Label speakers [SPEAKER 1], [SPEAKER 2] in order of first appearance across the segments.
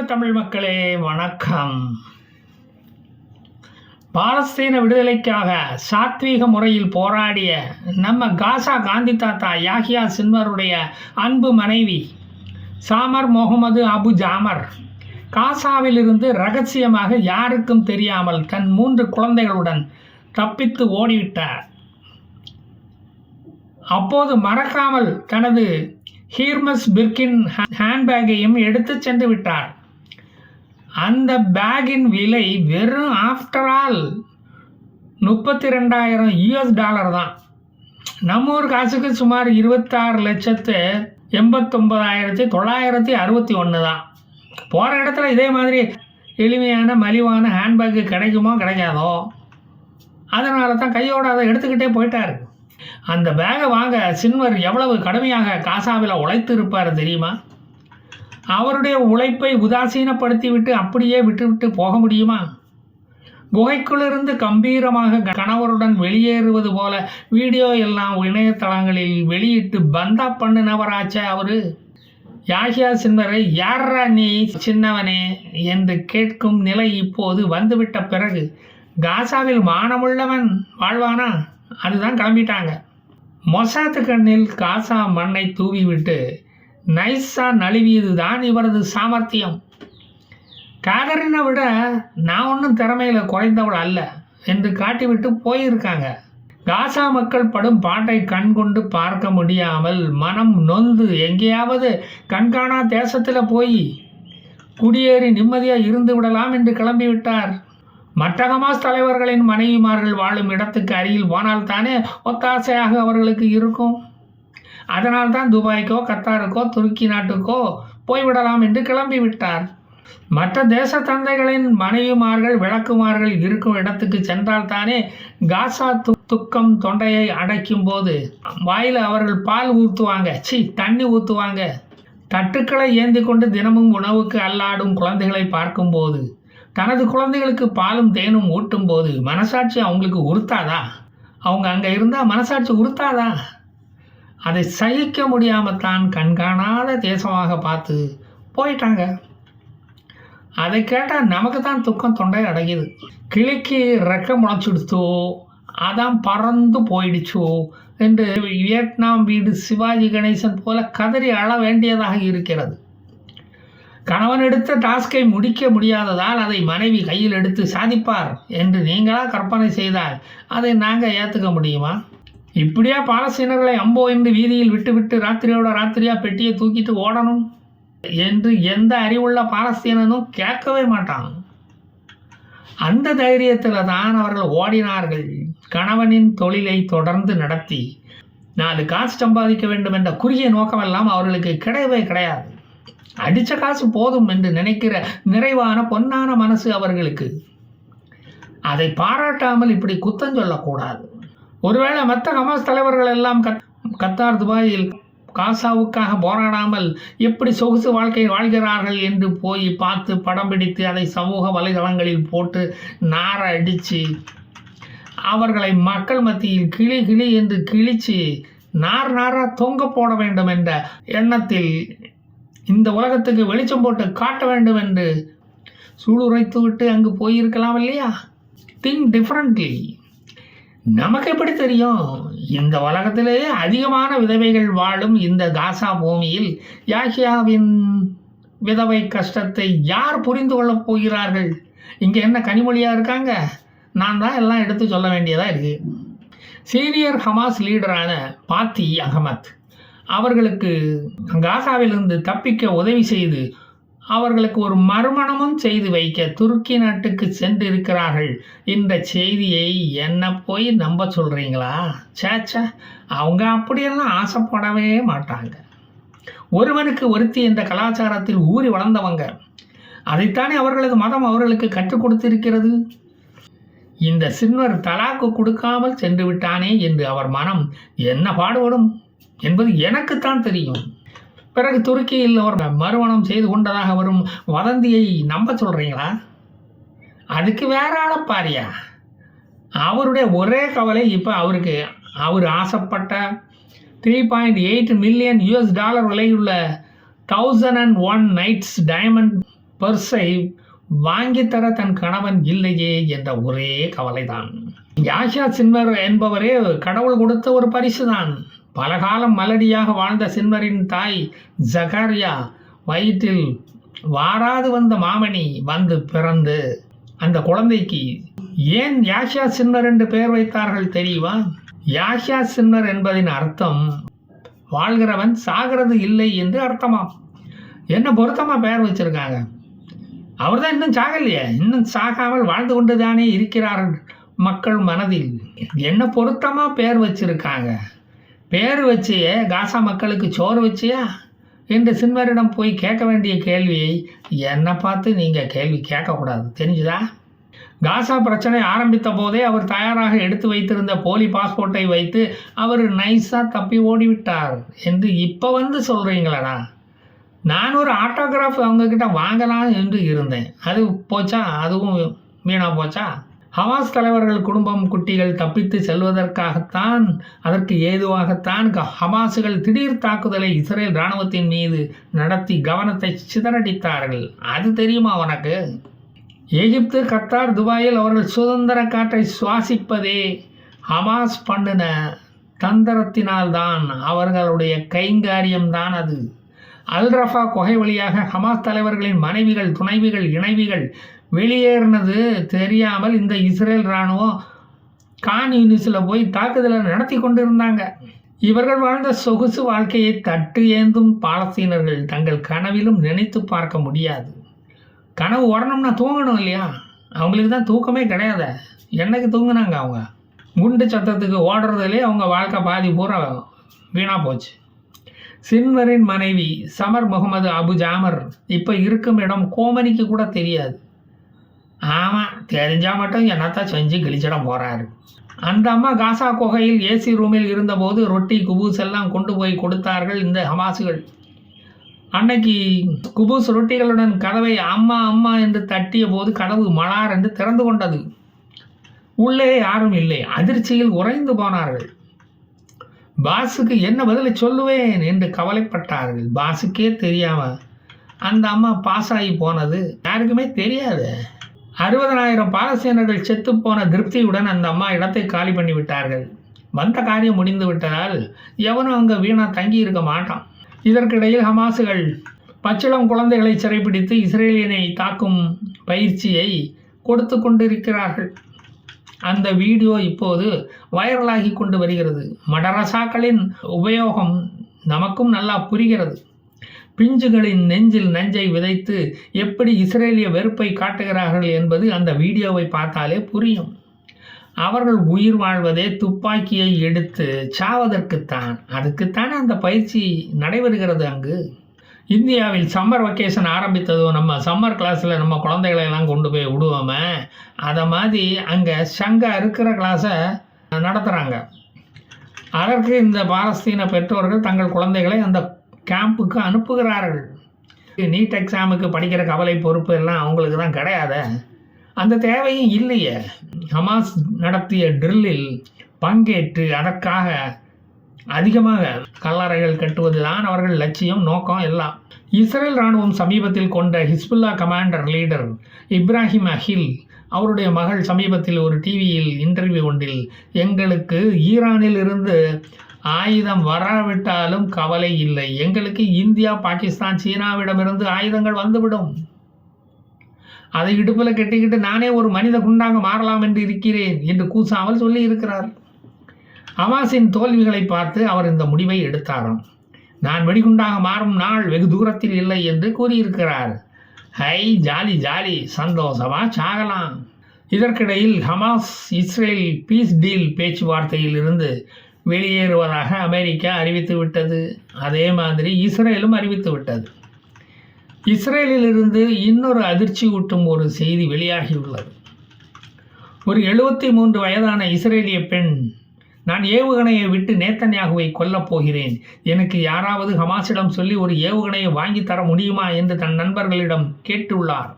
[SPEAKER 1] தமிழ் மக்களே வணக்கம். பாலஸ்தீன விடுதலைக்காக சாத்வீக முறையில் போராடிய நம்ம காசா காந்தி தாத்தா யாஹியா சின்வருடைய அன்பு மனைவி சாமர் முகமது அபு ஜாமர் காசாவிலிருந்து ரகசியமாக யாருக்கும் தெரியாமல் தன் 3 குழந்தைகளுடன் தப்பித்து ஓடிவிட்டார். அப்போது மறக்காமல் தனது ஹீர்மஸ் பிர்கின் ஹேண்ட்பேக்கையும் எடுத்து சென்று விட்டார். அந்த பேக்கின் விலை வெறும் ஆஃப்டர் ஆல் $32,000 தான். நம்ம ஊர் காசுக்கு சுமார் 26,89,961 தான். போகிற இடத்துல இதே மாதிரி எளிமையான மலிவான ஹேண்ட்பேக்கு கிடைக்குமோ கிடைக்காதோ, அதனால தான் கையோட அதை எடுத்துக்கிட்டே போயிட்டார். அந்த பேகை வாங்க சின்வர் எவ்வளவு கடுமையாக காசாவில் உழைத்து இருப்பார் தெரியுமா? அவருடைய உழைப்பை உதாசீனப்படுத்திவிட்டு அப்படியே விட்டுவிட்டு போக முடியுமா? குகைக்குள்ளிருந்து கம்பீரமாக கணவருடன் வெளியேறுவது போல வீடியோ எல்லாம் இணையதளங்களில் வெளியிட்டு பந்தா பண்ணினவராச்சே அவரு. யாஹியா சின்வரை யாரா நீ சின்னவனே என்று கேட்கும் நிலை இப்போது வந்துவிட்ட பிறகு காசாவில் மானமுள்ளவன் வாழ்வானா? அதுதான் கிளம்பிட்டாங்க. மொசாத்து கண்ணில் காசா மண்ணை தூவிவிட்டு நைஸா நழுவியது தான் இவரது சாமர்த்தியம். காதரினை விட நான் ஒன்றும் திறமையில் குறைந்தவள் அல்ல என்று காட்டிவிட்டு போயிருக்காங்க. காசா மக்கள் படும் பாட்டை கண்கொண்டு பார்க்க முடியாமல் மனம் நொந்து எங்கேயாவது கண்காணா தேசத்தில் போய் குடியேறி நிம்மதியாக இருந்து விடலாம் என்று கிளம்பிவிட்டார். மற்ற ஹமாஸ் தலைவர்களின் மனைவிமார்கள் வாழும் இடத்துக்கு அருகில் போனால் தானே ஒத்தாசையாக அவர்களுக்கு இருக்கும். அதனால்தான் துபாய்க்கோ கத்தாருக்கோ துருக்கி நாட்டுக்கோ போய்விடலாம் என்று கிளம்பி விட்டார். மற்ற தேச தந்தைகளின் மனைவிமார்கள் விளக்குமார்கள் இருக்கும் இடத்துக்கு சென்றால் தானே காசா துக்கம் தொண்டையை அடைக்கும் போது வாயில் அவர்கள் பால் ஊற்றுவாங்க, தண்ணி ஊற்றுவாங்க. தட்டுக்களை ஏந்தி கொண்டு தினமும் உணவுக்கு அல்லாடும் குழந்தைகளை பார்க்கும்போது, தனது குழந்தைகளுக்கு பாலும் தேனும் ஊட்டும் போது மனசாட்சி அவங்களுக்கு உறுத்தாதா? அவங்க அங்கே இருந்தால் மனசாட்சி உறுத்தாதா? அதை சகிக்க முடியாமல் தான் கண்காணாத தேசமாக பார்த்து போயிட்டாங்க. அதை கேட்டால் நமக்கு தான் துக்கம் தொண்டை அடையுது. கிளிக்கு ரெக்க முளைச்சிடுச்சோ, அதான் பறந்து போயிடுச்சோ என்று வியட்நாம் வீடு சிவாஜி கணேசன் போல கதறி அழ வேண்டியதாக இருக்கிறது. கணவன் எடுத்த டாஸ்கை முடிக்க முடியாததால் அதை மனைவி கையில் எடுத்து சாதிப்பார் என்று நீங்களாக கற்பனை செய்தால் அதை நாங்கள் ஏற்றுக்க முடியுமா? இப்படியா பாலஸ்தீனர்களை அம்போ என்று வீதியில் விட்டுவிட்டு ராத்திரியோட ராத்திரியாக பெட்டியை தூக்கிட்டு ஓடணும் என்று எந்த அறிவுள்ள பாலஸ்தீனனும் கேட்கவே மாட்டான். அந்த தைரியத்தில் தான் அவர்கள் ஓடினார்கள். கணவனின் தொழிலை தொடர்ந்து நடத்தி 4 காசு சம்பாதிக்க வேண்டும் என்ற குறுகிய நோக்கமெல்லாம் அவர்களுக்கு கிடையவே கிடையாது. அடித்த காசு போதும் என்று நினைக்கிற நிறைவான பொன்னான மனசு அவர்களுக்கு. அதை பாராட்டாமல் இப்படி குத்தம் சொல்லக்கூடாது. ஒருவேளை மற்ற ஹமாஸ் தலைவர்கள் எல்லாம் கத்தார் துபாயில் காசாவுக்காக போராடாமல் எப்படி சொகுசு வாழ்க்கை வாழ்கிறார்கள் என்று போய் பார்த்து படம் பிடித்து அதை சமூக வலைதளங்களில் போட்டு நார அடித்து அவர்களை மக்கள் மத்தியில் கிளி கிளி என்று கிழித்து நாராக தொங்க போட வேண்டும் என்ற எண்ணத்தில் இந்த உலகத்துக்கு வெளிச்சம் போட்டு காட்ட வேண்டும் என்று சூளுரைத்து விட்டு அங்கு போயிருக்கலாம் இல்லையா? Think differently. நமக்கு எப்படி தெரியும்? இந்த உலகத்திலேயே அதிகமான விதவைகள் வாழும் இந்த காசா பூமியில் யாஹியாவின் விதவை கஷ்டத்தை யார் புரிந்து கொள்ளப் போகிறார்கள்? இங்கே என்ன கனிமொழியாக இருக்காங்க? நான் தான் எல்லாம் எடுத்து சொல்ல வேண்டியதாக இருக்குது. சீனியர் ஹமாஸ் லீடரான பாத்தி அகமத் அவர்களுக்கு காசாவிலிருந்து தப்பிக்க உதவி செய்து அவர்களுக்கு ஒரு மறுமணமும் செய்து வைக்க துருக்கி நாட்டுக்கு சென்றிருக்கிறார்கள். இந்த செய்தியை என்ன போய் நம்ப சொல்கிறீங்களா? சேச்சா, அவங்க அப்படியெல்லாம் ஆசைப்படவே மாட்டாங்க. ஒருவனுக்கு ஒருத்தி இந்த கலாச்சாரத்தில் ஊறி வளர்ந்தவங்க. அதைத்தானே அவர்களது மதம் அவர்களுக்கு கற்றுக் கொடுத்திருக்கிறது. இந்த சின்வர் தலாக்கு கொடுக்காமல் சென்று விட்டானே என்று அவர் மனம் என்ன பாடுபடும் என்பது எனக்குத்தான் தெரியும். பிறகு துருக்கியில் அவர் மறுமணம் செய்து கொண்டதாக வரும் வதந்தியை நம்ப சொல்கிறீங்களா? அதுக்கு வேற ஆளப்பாரியா? அவருடைய ஒரே கவலை இப்போ அவர் ஆசைப்பட்ட $3.8 மில்லியன் விலையுள்ள 1001 நைட்ஸ் டைமண்ட் பர்ஸை வாங்கித்தர தன் கணவன் இல்லையே என்ற ஒரே கவலைதான். யாஷா சின்வர் என்பவரே கடவுள் கொடுத்த ஒரு பரிசுதான். பலகாலம் மலடியாக வாழ்ந்த சின்வரின் தாய் ஜகாரியா வயிற்றில் வாராது வந்த மாமணி வந்து பிறந்து அந்த குழந்தைக்கு ஏன் யாஷா சின்வர் என்று பெயர் வைத்தார்கள் தெரியுமா? யாஷா சின்வர் என்பதின் அர்த்தம் வாழ்கிறவன் சாகிறது இல்லை என்று அர்த்தமாம். என்ன பொருத்தமாக பெயர் வச்சிருக்காங்க. அவர் தான் இன்னும் சாகலையே, இன்னும் சாகாமல் வாழ்ந்து கொண்டு தானே இருக்கிறார்கள் மக்கள் மனதில். என்ன பொருத்தமாக பெயர் வச்சிருக்காங்க. பேர் வச்சியே காசா மக்களுக்கு சோறு வச்சியா என்று சின்வரிடம் போய் கேட்க வேண்டிய கேள்வியை என்னை பார்த்து நீங்கள் கேள்வி கேட்கக்கூடாது, தெரிஞ்சுதா? காசா பிரச்சனை ஆரம்பித்த போதே அவர் தயாராக எடுத்து வைத்திருந்த போலி பாஸ்போர்ட்டை வைத்து அவர் நைஸாக தப்பி ஓடிவிட்டார் என்று இப்போ வந்து சொல்கிறீங்களடா. நான் ஒரு ஆட்டோகிராஃப் அவங்கக்கிட்ட வாங்கலாம் என்று இருந்தேன். அது போச்சா? அதுவும் வீணாக போச்சா? ஹமாஸ் தலைவர்கள் குடும்பம் குட்டிகள் தப்பித்து செல்வதற்காகத்தான், அதற்கு ஏதுவாகத்தான் ஹமாஸுகள் திடீர் தாக்குதலை இஸ்ரேல் இராணுவத்தின் மீது நடத்தி கவனத்தை சிதறடித்தார்கள். அது தெரியுமா உனக்கு? எகிப்து, கத்தார், துபாயில் அவர்கள் சுதந்திர காற்றை சுவாசிப்பதே ஹமாஸ் பண்ணின தந்திரத்தினால்தான், அவர்களுடைய கைங்காரியம்தான் அது. அல்ரஃபா குகை வழியாக ஹமாஸ் தலைவர்களின் மனைவிகள், துணைவிகள், இணைவிகள் வெளியேறினது தெரியாமல் இந்த இஸ்ரேல் இராணுவம் கான் யூனிஸில் போய் தாக்குதலை நடத்தி கொண்டு இருந்தாங்க. இவர்கள் வாழ்ந்த சொகுசு வாழ்க்கையை தட்டு ஏந்தும் பாலஸ்தீனர்கள் தங்கள் கனவிலும் நினைத்து பார்க்க முடியாது. கனவு வரணும்னா தூங்கணும் இல்லையா? அவங்களுக்கு தான் தூக்கமே கிடையாது. என்னைக்கு தூங்குனாங்க அவங்க? குண்டு சத்தத்துக்கு ஓடுறதுலே அவங்க வாழ்க்கை பாதி பூரா வீணாக போச்சு. சின்வரின் மனைவி சமர் முகமது அபு ஜாமர் இப்போ இருக்கும் இடம் கோமனிக்கு கூட தெரியாது. ஆமாம், தெரிஞ்சால் மட்டும் என்னத்தான் செஞ்சு கிழிச்சிட போகிறாரு. அந்த அம்மா காசா குகையில் ஏசி ரூமில் இருந்தபோது ரொட்டி குபூஸ் எல்லாம் கொண்டு போய் கொடுத்தார்கள் இந்த ஹமாஸுகள். அன்னைக்கு குபூஸ் ரொட்டிகளுடன் கதவை அம்மா அம்மா என்று தட்டிய போது கதவு மலார் என்று திறந்து கொண்டது. உள்ளே யாரும் இல்லை. அதிர்ச்சியில் உறைந்து போனார்கள். பாஸுக்கு என்ன பதிலை சொல்லுவேன் என்று கவலைப்பட்டார்கள். பாஸுக்கே தெரியாமல் அந்த அம்மா பாஸ் ஆகி போனது யாருக்குமே தெரியாது. 60,000 பாலஸ்தீனர்கள் செத்துப்போன திருப்தியுடன் அந்த அம்மா இடத்தை காலி பண்ணி விட்டார்கள். வந்த காரியம் முடிந்து விட்டதால் எவனும் அங்கே வீணாக தங்கி இருக்க மாட்டான். இதற்கிடையில் ஹமாஸுகள் பச்சிளம் குழந்தைகளை சிறைப்பிடித்து இஸ்ரேலியனை தாக்கும் பயிற்சியை கொடுத்து கொண்டிருக்கிறார்கள். அந்த வீடியோ இப்போது வைரலாகி கொண்டு வருகிறது. மடரசாக்களின் உபயோகம் நமக்கும் நல்லா புரிகிறது. பிஞ்சுகளின் நெஞ்சில் நஞ்சை விதைத்து எப்படி இஸ்ரேலிய வெறுப்பை காட்டுகிறார்கள் என்பது அந்த வீடியோவை பார்த்தாலே புரியும். அவர்கள் உயிர் வாழ்வதே துப்பாக்கியை எடுத்து சாவதற்குத்தான். அதுக்குத்தானே அந்த பயிற்சி நடைபெறுகிறது அங்கு. இந்தியாவில் சம்மர் வெக்கேஷன் ஆரம்பித்ததும் நம்ம சம்மர் கிளாஸில் நம்ம குழந்தைகளெல்லாம் கொண்டு போய் விடுவோமே, அதை மாதிரி அங்கே சங்கா இருக்கிற கிளாஸை நடத்துகிறாங்க. அதற்கு இந்த பாலஸ்தீன பெற்றோர்கள் தங்கள் குழந்தைகளை அந்த கேம்புக்கு அனுப்புகிறார்கள். நீட் எக்ஸாமுக்கு படிக்கிற கவலை பொறுப்பு எல்லாம் அவங்களுக்கு தான் கிடையாது. அந்த தேவையும் இல்லையே. ஹமாஸ் நடத்திய ட்ரில்லில் பங்கேற்று அதற்காக அதிகமாக கல்லறைகள் கட்டுவது தான் அவர்கள் லட்சியம், நோக்கம் எல்லாம். இஸ்ரேல் இராணுவம் சமீபத்தில் கொண்ட Hezbollah commander leader Ibrahim Akhil அவருடைய மகள் சமீபத்தில் ஒரு டிவியில் இன்டர்வியூ ஒன்றில், எங்களுக்கு ஈரானில் இருந்து ஆயுதம் வராவிட்டாலும் கவலை இல்லை, எங்களுக்கு இந்தியா, பாகிஸ்தான், சீனாவிடமிருந்து ஆயுதங்கள் வந்துவிடும், அதை இடுப்பில் கட்டிக்கிட்டு நானே ஒரு மனித குண்டாக மாறலாம் என்று இருக்கிறேன் என்று கூசாமல் சொல்லி இருக்கிறார். ஹமாஸின் தோல்விகளை பார்த்து அவர் இந்த முடிவை எடுத்தாராம். நான் வெடிகுண்டாக மாறும் நாள் வெகு தூரத்தில் இல்லை என்று கூறியிருக்கிறார். ஹை, ஜாலி ஜாலி, சந்தோஷமா சாகலாம். இதற்கிடையில் ஹமாஸ் இஸ்ரேல் பீஸ் டீல் பேச்சுவார்த்தையில் இருந்து வெளியேறுவதாக அமெரிக்கா அறிவித்து விட்டது. அதே மாதிரி இஸ்ரேலும் அறிவித்து விட்டது. இஸ்ரேலிலிருந்து இன்னொரு அதிர்ச்சி ஊட்டும் ஒரு செய்தி வெளியாகியுள்ளது. ஒரு 73 வயதான இஸ்ரேலிய பெண், நான் ஏவுகணையை விட்டு நேத்தன்யாகுவை கொல்லப் போகிறேன், எனக்கு யாராவது ஹமாஸிடம் சொல்லி ஒரு ஏவுகணையை வாங்கி தர முடியுமா என்று தன் நண்பர்களிடம் கேட்டுள்ளார்.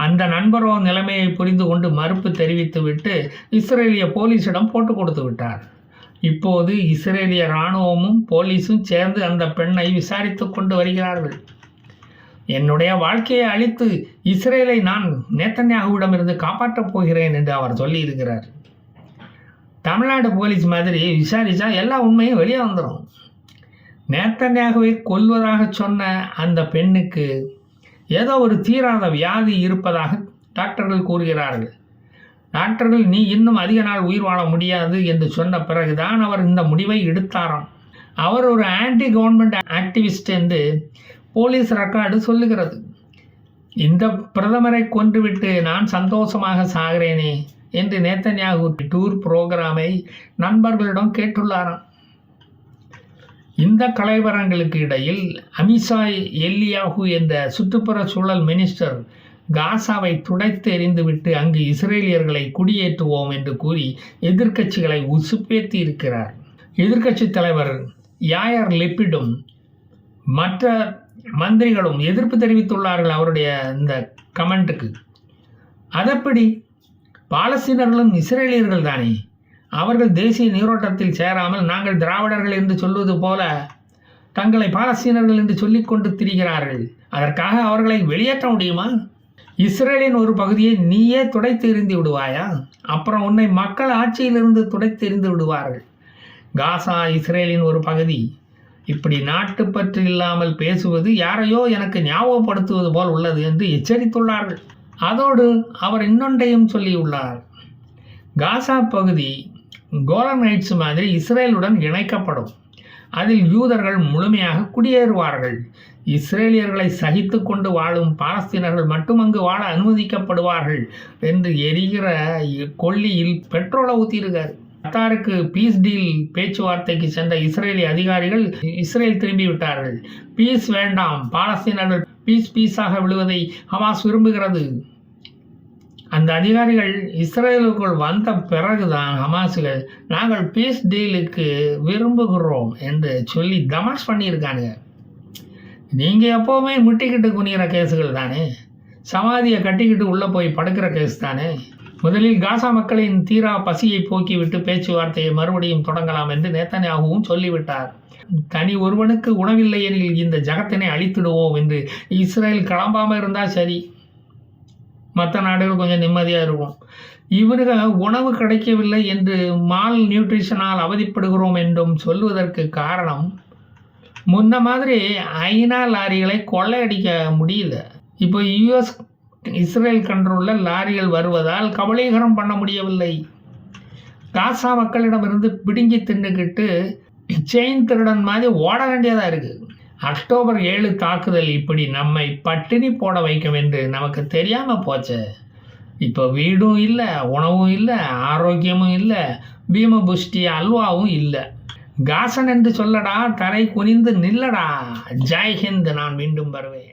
[SPEAKER 1] அந்த நண்பரோ நிலைமையை புரிந்து கொண்டு மறுப்பு தெரிவித்துவிட்டு இஸ்ரேலிய போலீஸிடம் போட்டு கொடுத்து விட்டார். இப்போது இஸ்ரேலிய இராணுவமும் போலீஸும் சேர்ந்து அந்த பெண்ணை விசாரித்து கொண்டு வருகிறார்கள். என்னுடைய வாழ்க்கையை அழித்து இஸ்ரேலை நான் நேத்தன்யாகுவிடமிருந்து காப்பாற்றப் போகிறேன் என்று அவர் சொல்லியிருக்கிறார். தமிழ்நாடு போலீஸ் மாதிரி விசாரித்தா எல்லா உண்மையும் வெளியே வந்துடும். நேத்தன்யாகுவை கொல்வதாக சொன்ன அந்த பெண்ணுக்கு ஏதோ ஒரு தீராத வியாதி இருப்பதாக டாக்டர்கள் கூறுகிறார்கள். டாக்டர்கள் நீ இன்னும் அதிக நாள் உயிர் வாழ முடியாது என்று சொன்ன பிறகுதான் அவர் இந்த முடிவை எடுத்தாராம். அவர் ஒரு ஆன்டி கவர்மெண்ட் ஆக்டிவிஸ்ட் என்று போலீஸ் ரெக்கார்டு சொல்லுகிறது. இந்த பிரதமரை கொன்றுவிட்டு நான் சந்தோஷமாக சாகிறேனே என்று நேத்தன்யாகு டூர் புரோகிராமை நண்பர்களிடம் கேட்டுள்ளாராம். இந்த கலைவரங்களுக்கு இடையில் அமிசாய் எல்லியாகு என்ற சுற்றுப்புற சூழல் மினிஸ்டர் காசாவை துடைத்து எறிந்துவிட்டு அங்கு இஸ்ரேலியர்களை குடியேற்றுவோம் என்று கூறி எதிர்க்கட்சிகளை உசுப்பேற்றி இருக்கிறார். எதிர்க்கட்சி தலைவர் யாயர் லிப்பிடும் மற்ற மந்திரிகளும் எதிர்ப்பு தெரிவித்துள்ளார்கள் அவருடைய இந்த கமெண்ட்டுக்கு. அதப்படி பாலஸ்தீனர்களும் இஸ்ரேலியர்கள் தானே, அவர்கள் தேசிய நீரோட்டத்தில் சேராமல் நாங்கள் திராவிடர்கள் என்று சொல்வது போல தங்களை பாலஸ்தீனர்கள் என்று சொல்லிக்கொண்டு திரிகிறார்கள். அதற்காக அவர்களை வெளியேற்ற முடியுமா? இஸ்ரேலின் ஒரு பகுதியை நீயே துடைத்து எறிந்து விடுவாயா? அப்புறம் உன்னை மக்கள் ஆட்சியிலிருந்து துடைத்து எறிந்து விடுவார்கள். காசா இஸ்ரேலின் ஒரு பகுதி. இப்படி நாட்டுப்பற்று இல்லாமல் பேசுவது யாரையோ எனக்கு ஞாபகப்படுத்துவது போல் உள்ளது என்று எச்சரித்துள்ளார்கள். அதோடு அவர் இன்னொன்றையும் சொல்லியுள்ளார். காசா பகுதி கோலன் ஹைட்ஸ் மாதிரி இஸ்ரேலுடன் இணைக்கப்படும். அதில் யூதர்கள் முழுமையாக குடியேறுவார்கள். இஸ்ரேலியர்களை சகித்து கொண்டு வாழும் பாலஸ்தீனர்கள் மட்டும் அங்கு வாழ அனுமதிக்கப்படுவார்கள் என்று எரிகிற கொல்லியில் பெட்ரோலை ஊற்றியிருக்கார். கத்தாருக்கு பீஸ் டீல் பேச்சுவார்த்தைக்கு சென்ற இஸ்ரேலிய அதிகாரிகள் இஸ்ரேல் திரும்பிவிட்டார்கள். பீஸ் வேண்டாம், பாலஸ்தீனர்கள் பீஸாக விழுவதை ஹமாஸ் விரும்புகிறது. அந்த அதிகாரிகள் இஸ்ரேலுக்குள் வந்த பிறகுதான் ஹமாஸுகள் நாங்கள் பீஸ் டீலுக்கு விரும்புகிறோம் என்று சொல்லி தமாஷ் பண்ணியிருக்கானுங்க. நீங்கள் எப்போவுமே முட்டிக்கிட்டு குனிகிற கேஸுகள் தானே, சமாதியை கட்டிக்கிட்டு உள்ளே போய் படுக்கிற கேஸ் தானே. முதலில் காசா மக்களின் தீரா பசியை போக்கிவிட்டு பேச்சுவார்த்தையை மறுபடியும் தொடங்கலாம் என்று நேத்தன்யாகுவும் சொல்லிவிட்டார். தனி ஒருவனுக்கு உணவில்லை எனில் இந்த ஜகத்தினை அழித்திடுவோம் என்று இஸ்ரேல் கிளம்பாமல் இருந்தால் சரி, மற்ற நாடுகள் கொஞ்சம் நிம்மதியாக இருக்கும். இவனுங்க உணவு கிடைக்கவில்லை என்று மால் நியூட்ரிஷனால் அவதிப்படுகிறோம் என்றும் சொல்வதற்கு காரணம், முன்ன மாதிரி ஐநா லாரிகளை கொள்ளையடிக்க முடியல. இப்போ யுஎஸ் இஸ்ரேல் கண்ட்ரோலில் லாரிகள் வருவதால் கபலீகரம் பண்ண முடியவில்லை. காசா மக்களிடமிருந்து பிடுங்கி தின்னுக்கிட்டு செயின் திருடன் மாதிரி ஓட வேண்டியதாக இருக்குது. அக்டோபர் 7 தாக்குதல் இப்படி நம்மை பட்டினி போட வைக்கும் என்று நமக்கு தெரியாமல் போச்சு. இப்போ வீடும் இல்லை, உணவும் இல்லை, ஆரோக்கியமும் இல்லை, பீமபுஷ்டி அல்வாவும் இல்லை. காசன் என்று சொல்லடா, தலை குனிந்து நில்லடா. ஜெய்ஹிந்த், நான் மீண்டும் வருவேன்.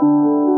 [SPEAKER 1] Thank you.